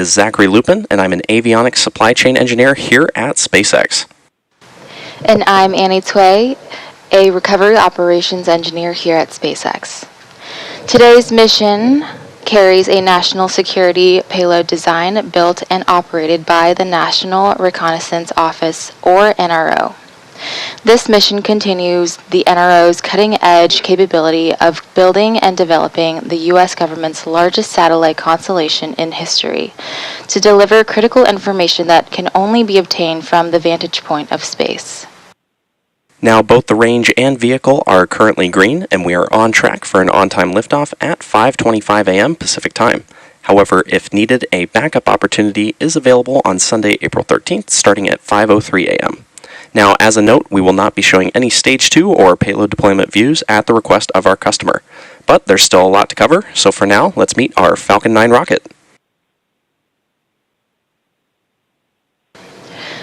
is Zachary Lupin, and I'm an avionics supply chain engineer here at SpaceX. And I'm Annie Tway, a recovery operations engineer here at SpaceX. Today's mission carries a national security payload design built and operated by the National Reconnaissance Office, or NRO. This mission continues the NRO's cutting-edge capability of building and developing the U.S. government's largest satellite constellation in history to deliver critical information that can only be obtained from the vantage point of space. Now, both the range and vehicle are currently green, and we are on track for an on-time liftoff at 5:25 a.m. Pacific Time. However, if needed, a backup opportunity is available on Sunday, April 13th, starting at 5:03 a.m. Now, as a note, we will not be showing any Stage 2 or payload deployment views at the request of our customer. But there's still a lot to cover, so for now, let's meet our Falcon 9 rocket.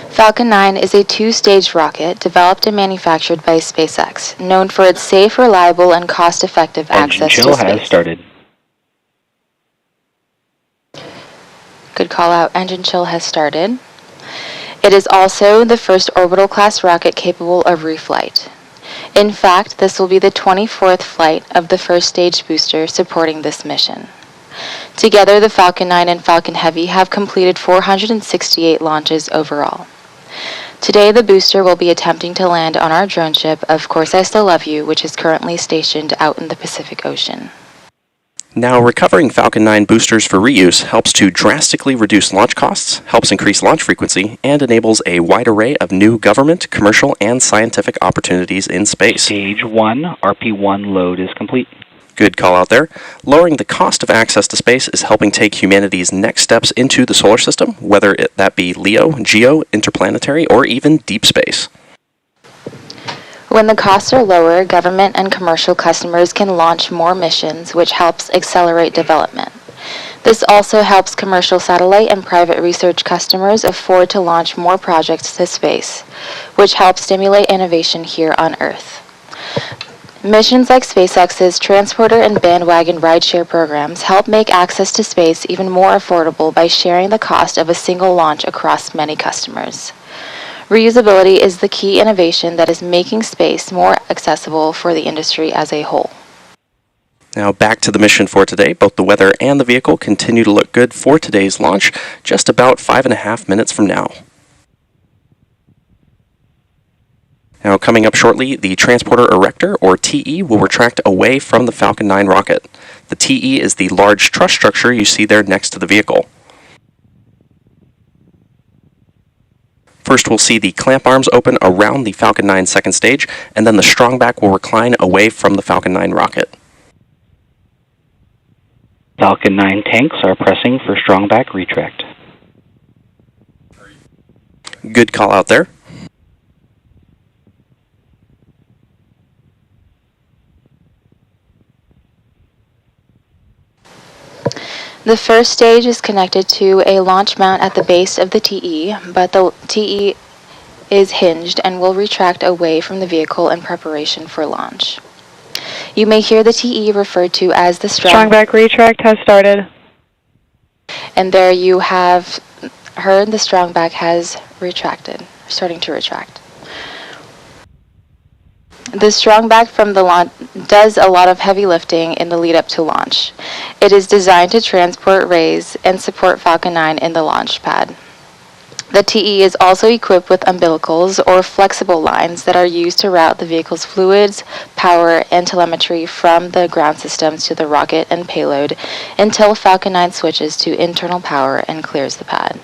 Falcon 9 is a two-stage rocket developed and manufactured by SpaceX, known for its safe, reliable, and cost-effective access to space. Engine chill has started. Good call out. Engine chill has started. It is also the first orbital-class rocket capable of reflight. In fact, this will be the 24th flight of the first stage booster supporting this mission. Together, the Falcon 9 and Falcon Heavy have completed 468 launches overall. Today, the booster will be attempting to land on our drone ship, Of Course I Still Love You, which is currently stationed out in the Pacific Ocean. Now, recovering Falcon 9 boosters for reuse helps to drastically reduce launch costs, helps increase launch frequency, and enables a wide array of new government, commercial, and scientific opportunities in space. Stage 1, RP1 load is complete. Good call out there. Lowering the cost of access to space is helping take humanity's next steps into the solar system, whether that be LEO, GEO, interplanetary, or even deep space. When the costs are lower, government and commercial customers can launch more missions, which helps accelerate development. This also helps commercial satellite and private research customers afford to launch more projects to space, which helps stimulate innovation here on Earth. Missions like SpaceX's Transporter and Bandwagon rideshare programs help make access to space even more affordable by sharing the cost of a single launch across many customers. Reusability is the key innovation that is making space more accessible for the industry as a whole. Now back to the mission for today. Both the weather and the vehicle continue to look good for today's launch, just about 5.5 minutes from now. Now coming up shortly, the Transporter Erector, or TE, will retract away from the Falcon 9 rocket. The TE is the large truss structure you see there next to the vehicle. First, we'll see the clamp arms open around the Falcon 9 second stage, and then the strongback will recline away from the Falcon 9 rocket. Falcon 9 tanks are pressing for strongback retract. Good call out there. The first stage is connected to a launch mount at the base of the TE, but the TE is hinged and will retract away from the vehicle in preparation for launch. You may hear the TE referred to as the strongback retract has started. And there you have heard the strongback has retracted, starting to retract. The strongback from the launch does a lot of heavy lifting in the lead up to launch. It is designed to transport, raise, and support Falcon 9 in the launch pad. The TE is also equipped with umbilicals, or flexible lines, that are used to route the vehicle's fluids, power, and telemetry from the ground systems to the rocket and payload until Falcon 9 switches to internal power and clears the pad.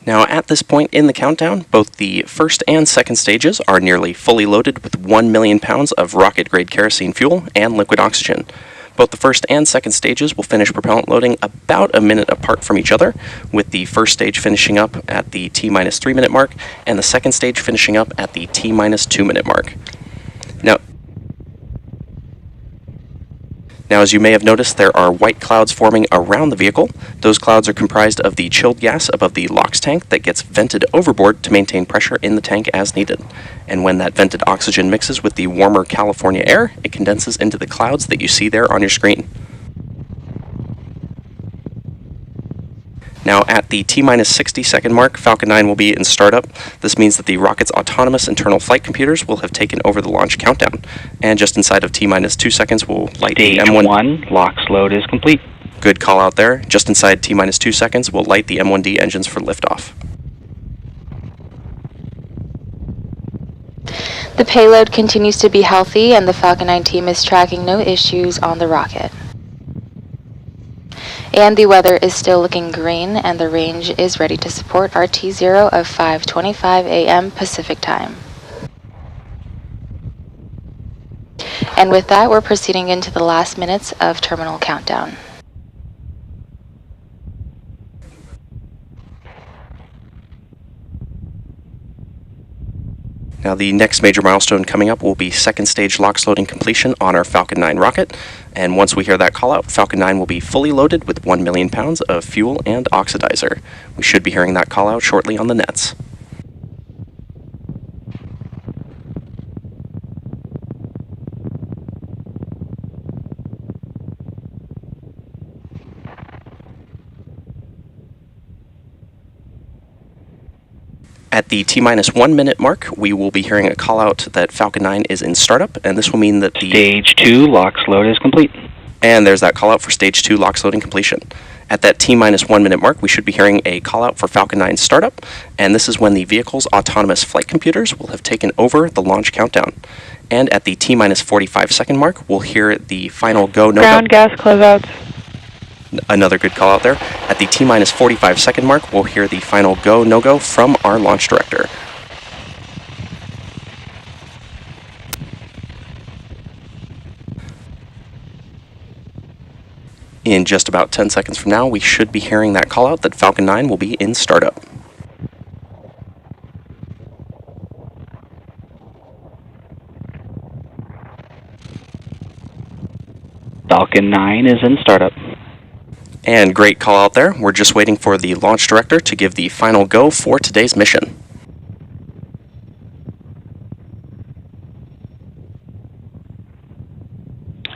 Now, at this point in the countdown, both the first and second stages are nearly fully loaded with 1 million pounds of rocket-grade kerosene fuel and liquid oxygen. Both the first and second stages will finish propellant loading about a minute apart from each other, with the first stage finishing up at the T-minus 3 minute mark, and the second stage finishing up at the T-minus 2 minute mark. Now, as you may have noticed, there are white clouds forming around the vehicle. Those clouds are comprised of the chilled gas above the LOX tank that gets vented overboard to maintain pressure in the tank as needed. And when that vented oxygen mixes with the warmer California air, it condenses into the clouds that you see there on your screen. Now, at the T-minus 60-second mark, Falcon 9 will be in startup. This means that the rocket's autonomous internal flight computers will have taken over the launch countdown. And just inside of T-minus 2 seconds, we'll light the Stage M1... 1 LOX load is complete. Good call out there. Just inside T-minus 2 seconds, we'll light the M1D engines for liftoff. The payload continues to be healthy, and the Falcon 9 team is tracking no issues on the rocket. And the weather is still looking green, and the range is ready to support our T0 of 5:25 a.m. Pacific time. And with that, we're proceeding into the last minutes of terminal countdown. Now, the next major milestone coming up will be second stage LOX loading completion on our Falcon 9 rocket. And once we hear that call out, Falcon 9 will be fully loaded with 1 million pounds of fuel and oxidizer. We should be hearing that call out shortly on the nets. At the T-minus 1 minute mark, we will be hearing a call out that Falcon 9 is in startup, and this will mean that the... Stage 2 LOX load is complete. And there's that call out for Stage 2 LOX loading completion. At that T-minus 1 minute mark, we should be hearing a call out for Falcon 9 startup, and this is when the vehicle's autonomous flight computers will have taken over the launch countdown. And at the T-minus 45 second mark, we'll hear the final go-no-go. Ground gas closeouts. Another good call out there. At the T-minus 45 second mark, we'll hear the final go-no-go from our launch director. In just about 10 seconds from now, we should be hearing that call out that Falcon 9 will be in startup. Falcon 9 is in startup. And great call out there. We're just waiting for the launch director to give the final go for today's mission.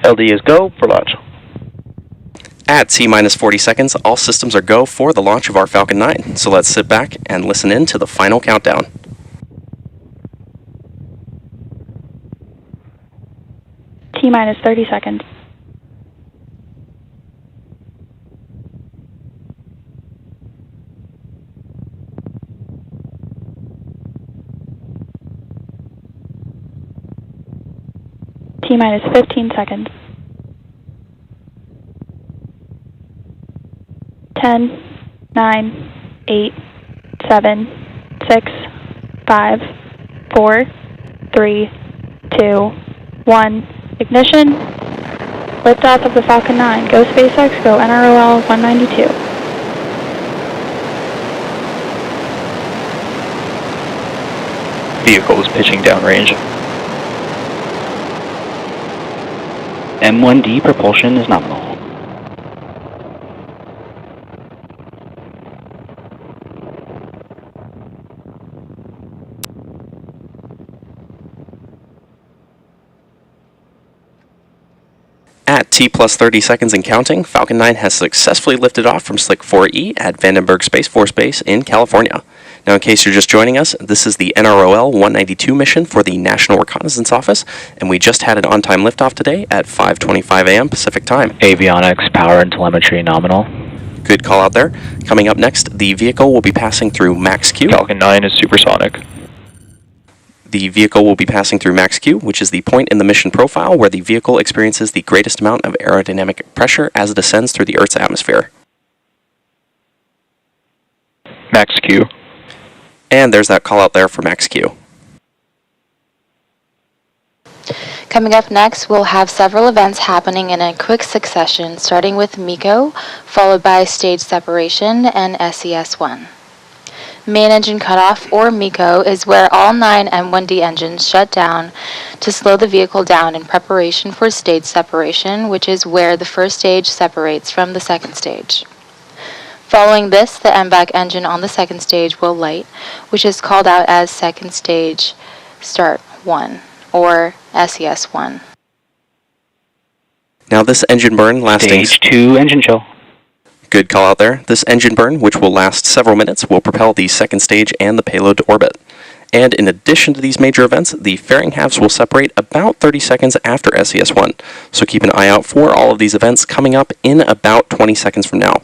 LD is go for launch. At T-minus 40 seconds, all systems are go for the launch of our Falcon 9. So let's sit back and listen in to the final countdown. T-minus 30 seconds. T-minus 15 seconds. 10, 9, 8, 7, 6, 5, 4, 3, 2, 1. Ignition. Liftoff of the Falcon 9. Go SpaceX, go NROL 192. Vehicle is pitching downrange. M1D propulsion is nominal. At T plus 30 seconds and counting, Falcon 9 has successfully lifted off from Slick 4E at Vandenberg Space Force Base in California. Now, in case you're just joining us, this is the NROL 192 mission for the National Reconnaissance Office, and we just had an on-time liftoff today at 5:25 a.m. Pacific Time. Avionics, power, and telemetry nominal. Good call out there. Coming up next, the vehicle will be passing through Max Q. Falcon 9 is supersonic. The vehicle will be passing through Max Q, which is the point in the mission profile where the vehicle experiences the greatest amount of aerodynamic pressure as it ascends through the Earth's atmosphere. Max Q. And there's that call out there for Max Q. Coming up next, we'll have several events happening in a quick succession, starting with MECO, followed by stage separation and SES-1. Main engine cutoff, or MECO, is where all 9 M1D engines shut down to slow the vehicle down in preparation for stage separation, which is where the first stage separates from the second stage. Following this, the MVAC engine on the second stage will light, which is called out as second stage start 1, or SES-1. Now this engine burn lasting... Stage 2 engine chill. Good call out there. This engine burn, which will last several minutes, will propel the second stage and the payload to orbit. And in addition to these major events, the fairing halves will separate about 30 seconds after SES-1. So keep an eye out for all of these events coming up in about 20 seconds from now.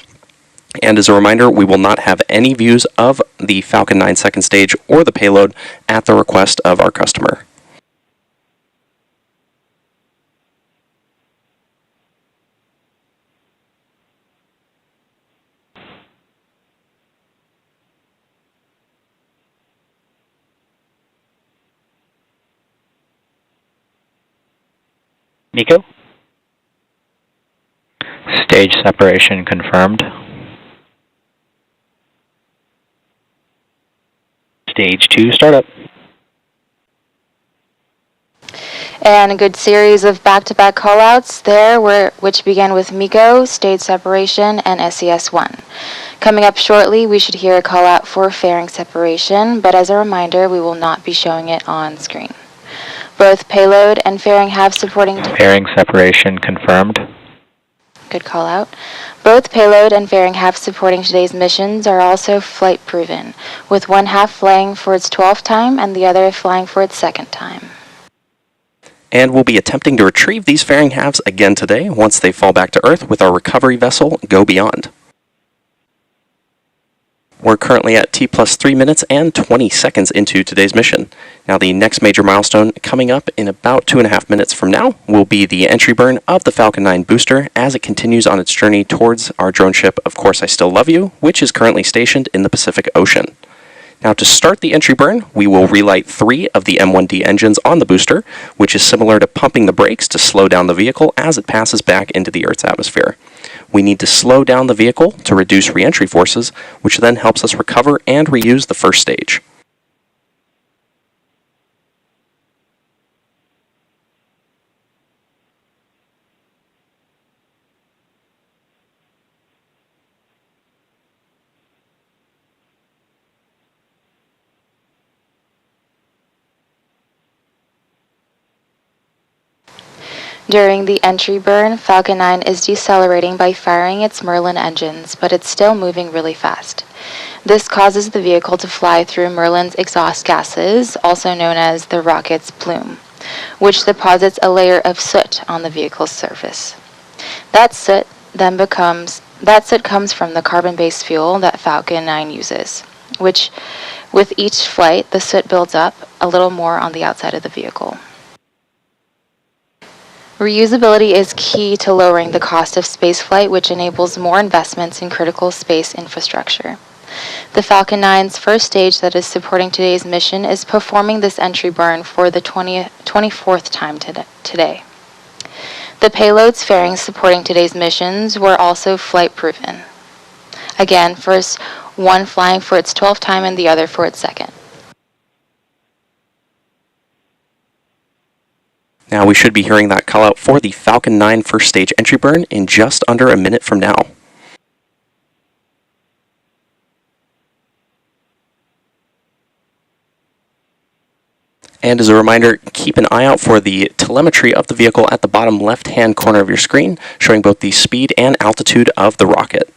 And as a reminder, we will not have any views of the Falcon 9 second stage or the payload at the request of our customer. Nico? Stage separation confirmed. Stage 2 startup. And a good series of back-to-back callouts there, which began with MECO, stage separation, and SES-1. Coming up shortly, we should hear a callout for fairing separation, but as a reminder, we will not be showing it on screen. Both payload and fairing have supporting... Fairing separation confirmed. Good call out. Both payload and fairing half supporting today's missions are also flight proven, with one half flying for its 12th time and the other flying for its second time. And we'll be attempting to retrieve these fairing halves again today once they fall back to Earth with our recovery vessel, Go Beyond. We're currently at T plus 3 minutes and 20 seconds into today's mission. Now the next major milestone coming up in about 2.5 minutes from now will be the entry burn of the Falcon 9 booster as it continues on its journey towards our drone ship, Of Course I Still Love You, which is currently stationed in the Pacific Ocean. Now to start the entry burn, we will relight 3 of the M1D engines on the booster, which is similar to pumping the brakes to slow down the vehicle as it passes back into the Earth's atmosphere. We need to slow down the vehicle to reduce re-entry forces, which then helps us recover and reuse the first stage. During the entry burn, Falcon 9 is decelerating by firing its Merlin engines, but it's still moving really fast. This causes the vehicle to fly through Merlin's exhaust gases, also known as the rocket's plume, which deposits a layer of soot on the vehicle's surface. That soot comes from the carbon-based fuel that Falcon 9 uses, which, with each flight, the soot builds up a little more on the outside of the vehicle. Reusability is key to lowering the cost of spaceflight, which enables more investments in critical space infrastructure. The Falcon 9's first stage that is supporting today's mission is performing this entry burn for the 24th time today. The payloads fairing supporting today's missions were also flight proven. Again, first one flying for its 12th time and the other for its second. Now we should be hearing that call out for the Falcon 9 first stage entry burn in just under a minute from now. And as a reminder, keep an eye out for the telemetry of the vehicle at the bottom left-hand corner of your screen, showing both the speed and altitude of the rocket.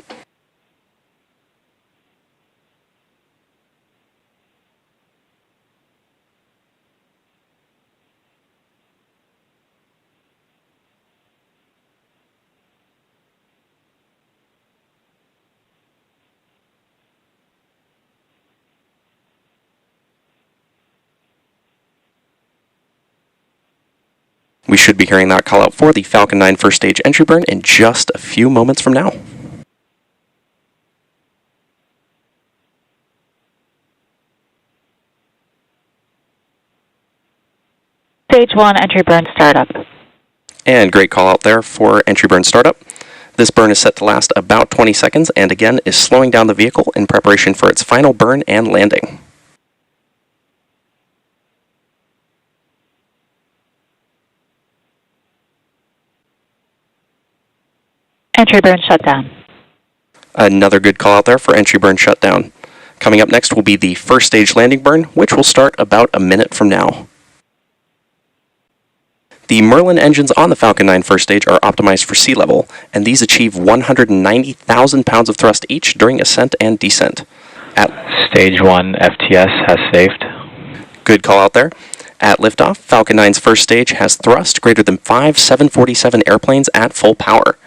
We should be hearing that call out for the Falcon 9 first stage entry burn in just a few moments from now. Stage 1 entry burn startup. And great call out there for entry burn startup. This burn is set to last about 20 seconds and again is slowing down the vehicle in preparation for its final burn and landing. Entry burn shutdown. Another good call out there for entry burn shutdown. Coming up next will be the first stage landing burn, which will start about a minute from now. The Merlin engines on the Falcon 9 first stage are optimized for sea level, and these achieve 190,000 pounds of thrust each during ascent and descent. Stage 1 FTS has saved. Good call out there. At liftoff, Falcon 9's first stage has thrust greater than 5 747 airplanes at full power.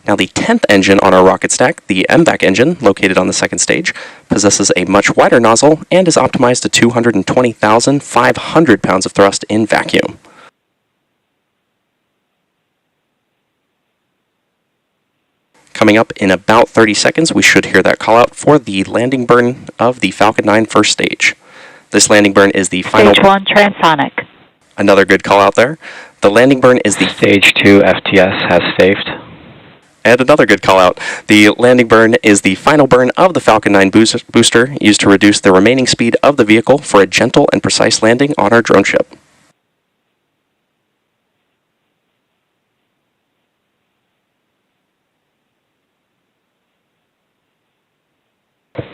Now, the 10th engine on our rocket stack, the MVAC engine, located on the second stage, possesses a much wider nozzle and is optimized to 220,500 pounds of thrust in vacuum. Coming up in about 30 seconds, we should hear that call out for the landing burn of the Falcon 9 first stage. This landing burn is the final... Stage 1 transonic. Another good call out there. The landing burn is the... Stage 2 FTS has saved. And another good call out. The landing burn is the final burn of the Falcon 9 booster used to reduce the remaining speed of the vehicle for a gentle and precise landing on our drone ship.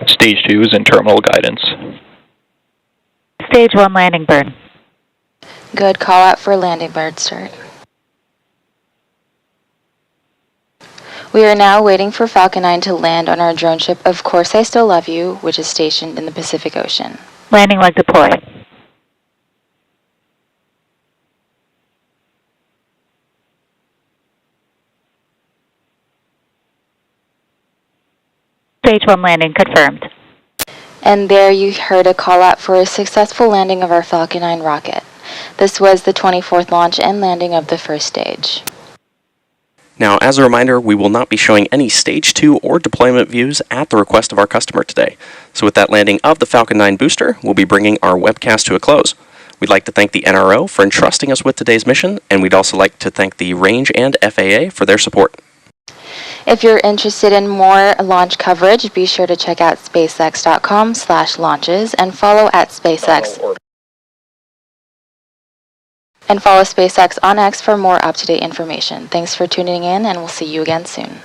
Stage 2 is in terminal guidance. Stage 1 landing burn. Good call out for landing burn start. We are now waiting for Falcon 9 to land on our drone ship Of Course I Still Love You, which is stationed in the Pacific Ocean. Landing leg deployed. Stage 1 landing confirmed. And there you heard a call out for a successful landing of our Falcon 9 rocket. This was the 24th launch and landing of the first stage. Now, as a reminder, we will not be showing any Stage 2 or deployment views at the request of our customer today. So with that landing of the Falcon 9 booster, we'll be bringing our webcast to a close. We'd like to thank the NRO for entrusting us with today's mission, and we'd also like to thank the Range and FAA for their support. If you're interested in more launch coverage, be sure to check out spacex.com/launches and follow at SpaceX. And follow SpaceX on X for more up-to-date information. Thanks for tuning in, and we'll see you again soon.